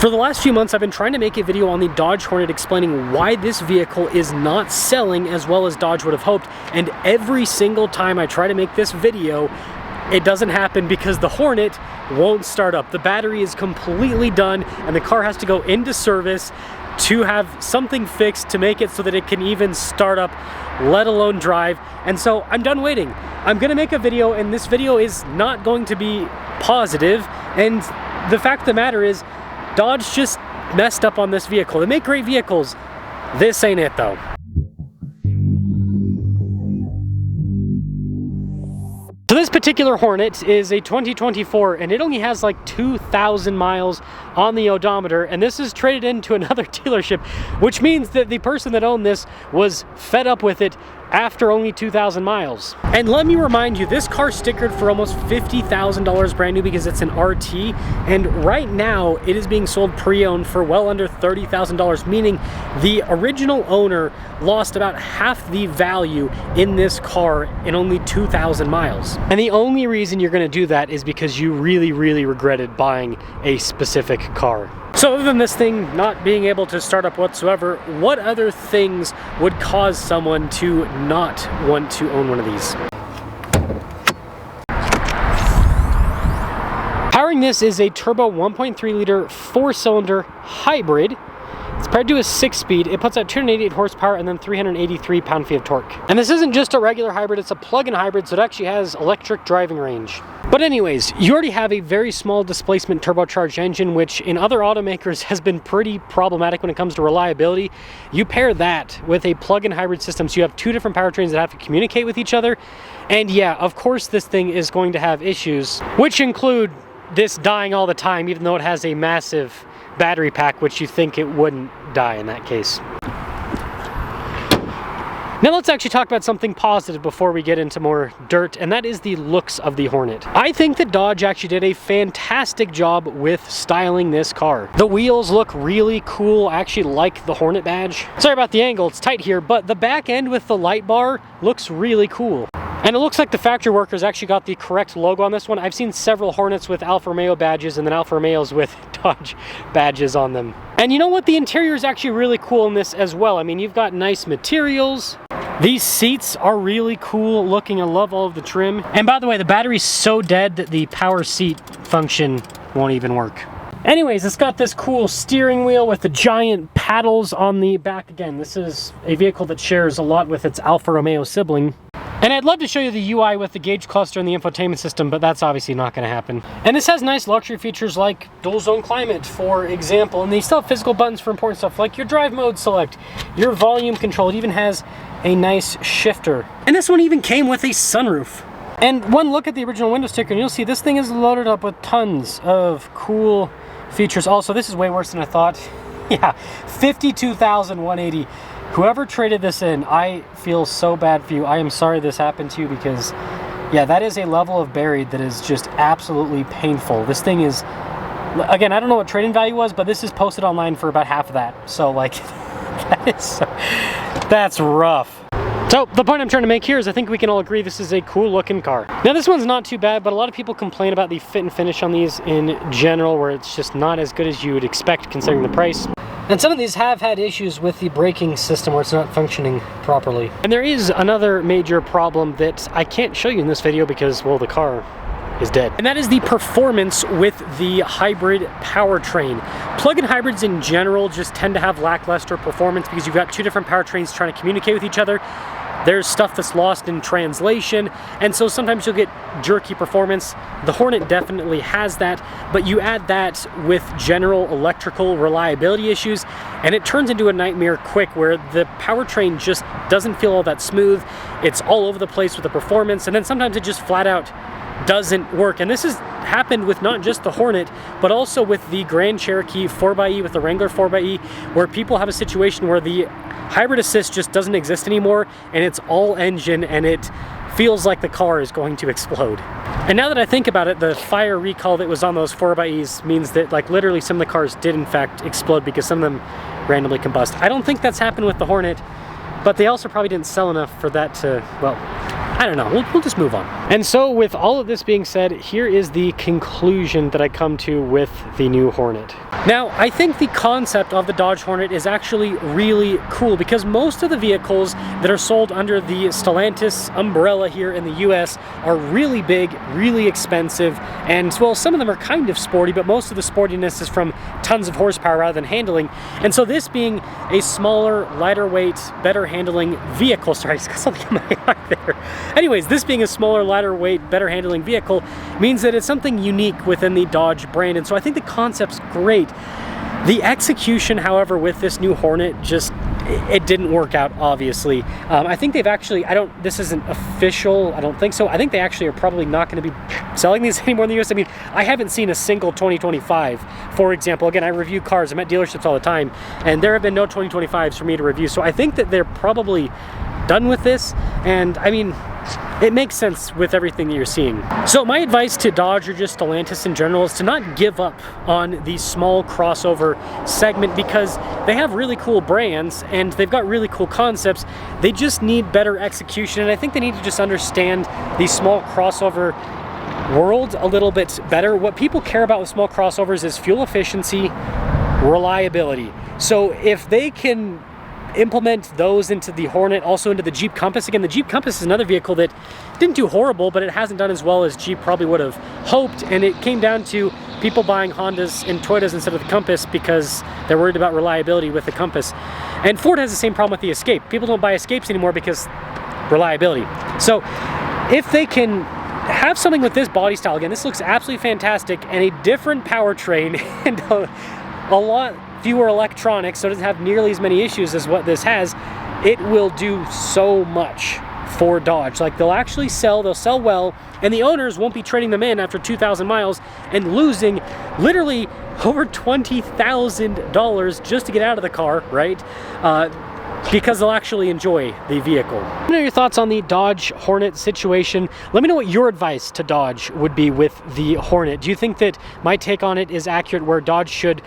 For the last few months, I've been trying to make a video on the Dodge Hornet explaining why this vehicle is not selling as well as Dodge would have hoped, and every single time I try to make this video, it doesn't happen because the Hornet won't start up. The battery is completely done and the car has to go into service to have something fixed to make it so that it can even start up, let alone drive. And so I'm done waiting. I'm gonna make a video, and this video is not going to be positive, and the fact of the matter is Dodge just messed up on this vehicle. They make great vehicles. This ain't it though. So this particular Hornet is a 2024 and it only has like 2,000 miles on the odometer, and this is traded into another dealership, which means that the person that owned this was fed up with it after only 2,000 miles. And let me remind you, this car stickered for almost $50,000 brand new because it's an RT, and right now it is being sold pre-owned for well under $30,000, meaning the original owner lost about half the value in this car in only 2,000 miles. And the only reason you're gonna do that is because you really, really regretted buying a specific car. So other than this thing not being able to start up whatsoever, what other things would cause someone to not want to own one of these? Powering this is a turbo 1.3 liter 4-cylinder hybrid. It's paired to a 6-speed. It puts out 288 horsepower and then 383 pound-feet of torque. And this isn't just a regular hybrid, it's a plug-in hybrid, so it actually has electric driving range. But anyways, you already have a very small displacement turbocharged engine, which in other automakers has been pretty problematic when it comes to reliability. You pair that with a plug-in hybrid system, so you have two different powertrains that have to communicate with each other. And yeah, of course this thing is going to have issues, which include this dying all the time, even though it has a massive battery pack, which you think it wouldn't die in that case. Now let's actually talk about something positive before we get into more dirt, and that is the looks of the Hornet. I think that Dodge actually did a fantastic job with styling this car. The wheels look really cool. I actually like the Hornet badge. Sorry about the angle, it's tight here, but the back end with the light bar looks really cool. And it looks like the factory workers actually got the correct logo on this one. I've seen several Hornets with Alfa Romeo badges and then Alfa Romeos with Dodge badges on them. And you know what? The interior is actually really cool in this as well. I mean, you've got nice materials. These seats are really cool looking. I love all of the trim. And by the way, the battery's so dead that the power seat function won't even work. Anyways, it's got this cool steering wheel with the giant paddles on the back. Again, this is a vehicle that shares a lot with its Alfa Romeo sibling. And I'd love to show you the UI with the gauge cluster and the infotainment system, but that's obviously not going to happen. And this has nice luxury features like dual zone climate, for example, and they still have physical buttons for important stuff like your drive mode select, your volume control. It even has a nice shifter. And this one even came with a sunroof. And one look at the original window sticker and you'll see this thing is loaded up with tons of cool features. Also, this is way worse than I thought. Yeah, $52,180. Whoever traded this in, I feel so bad for you. I am sorry this happened to you because, yeah, that is a level of buried that is just absolutely painful. This thing is, again, I don't know what trade-in value was, but this is posted online for about half of that. So, like, that's rough. So, the point I'm trying to make here is I think we can all agree this is a cool looking car. Now, this one's not too bad, but a lot of people complain about the fit and finish on these in general, where it's just not as good as you would expect considering the price. And some of these have had issues with the braking system where it's not functioning properly. And there is another major problem that I can't show you in this video because, well, the car is dead. And that is the performance with the hybrid powertrain. Plug-in hybrids in general just tend to have lackluster performance because you've got two different powertrains trying to communicate with each other. There's stuff that's lost in translation, and so sometimes you'll get jerky performance. The Hornet definitely has that, but you add that with general electrical reliability issues, and it turns into a nightmare quick where the powertrain just doesn't feel all that smooth. It's all over the place with the performance, and then sometimes it just flat out doesn't work. And this has happened with not just the Hornet, but also with the Grand Cherokee 4xe, with the Wrangler 4xe, where people have a situation where the hybrid assist just doesn't exist anymore and it's all engine and it feels like the car is going to explode. And now that I think about it, the fire recall that was on those 4xes means that, like, literally some of the cars did in fact explode because some of them randomly combust. I don't think that's happened with the Hornet, but they also probably didn't sell enough for that to, well, I don't know, we'll just move on. And so with all of this being said, here is the conclusion that I come to with the new Hornet. Now, I think the concept of the Dodge Hornet is actually really cool because most of the vehicles that are sold under the Stellantis umbrella here in the US are really big, really expensive, and well, some of them are kind of sporty, but most of the sportiness is from tons of horsepower rather than handling. And so this being a smaller, lighter weight, better handling vehicle, sorry, I just got something in my eye there. Anyways, this being a smaller, lighter weight, better handling vehicle means that it's something unique within the Dodge brand, and so I think the concept's great. The execution, however, with this new Hornet, just, it didn't work out, obviously. I think they've actually, this isn't official, I don't think so. I think they actually are probably not going to be selling these anymore in the US. I mean, I haven't seen a single 2025, for example. Again, I review cars, I'm at dealerships all the time, and there have been no 2025s for me to review. So I think that they're probably done with this, and I mean, it makes sense with everything that you're seeing. So my advice to Dodge or just Stellantis in general is to not give up on the small crossover segment because they have really cool brands and they've got really cool concepts. They just need better execution, and I think they need to just understand the small crossover world a little bit better. What people care about with small crossovers is fuel efficiency, reliability. So if they can implement those into the Hornet, also into the Jeep Compass. Again, the Jeep Compass is another vehicle that didn't do horrible, but it hasn't done as well as Jeep probably would have hoped, and it came down to people buying Hondas and Toyotas instead of the Compass because they're worried about reliability with the Compass. And Ford has the same problem with the Escape. People don't buy Escapes anymore because reliability. So if they can have something with this body style, again, this looks absolutely fantastic, and a different powertrain and a lot fewer electronics, so it doesn't have nearly as many issues as what this has, it will do so much for Dodge. Like, they'll actually sell, they'll sell well, and the owners won't be trading them in after 2,000 miles and losing literally over $20,000 just to get out of the car, right? Because they'll actually enjoy the vehicle. Let me know your thoughts on the Dodge Hornet situation. Let me know what your advice to Dodge would be with the Hornet. Do you think that my take on it is accurate, where Dodge should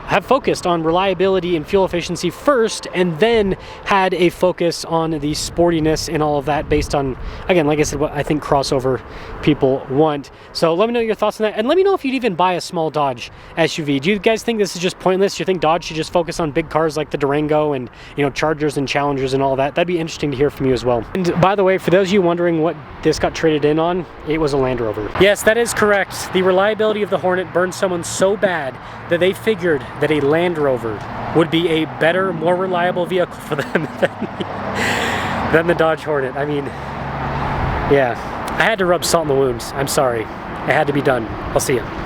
have focused on reliability and fuel efficiency first, and then had a focus on the sportiness and all of that based on, again, like I said, what I think crossover people want? So let me know your thoughts on that, and let me know if you'd even buy a small Dodge SUV. Do you guys think this is just pointless? Do you think Dodge should just focus on big cars like the Durango and, you know, Chargers and Challengers and all that? That'd be interesting to hear from you as well. And by the way, for those of you wondering what this got traded in on, it was a Land Rover. Yes, that is correct. The reliability of the Hornet burned someone so bad that they figured that a Land Rover would be a better, more reliable vehicle for them than the Dodge Hornet. I mean, yeah, I had to rub salt in the wounds. I'm sorry. It had to be done. I'll see you.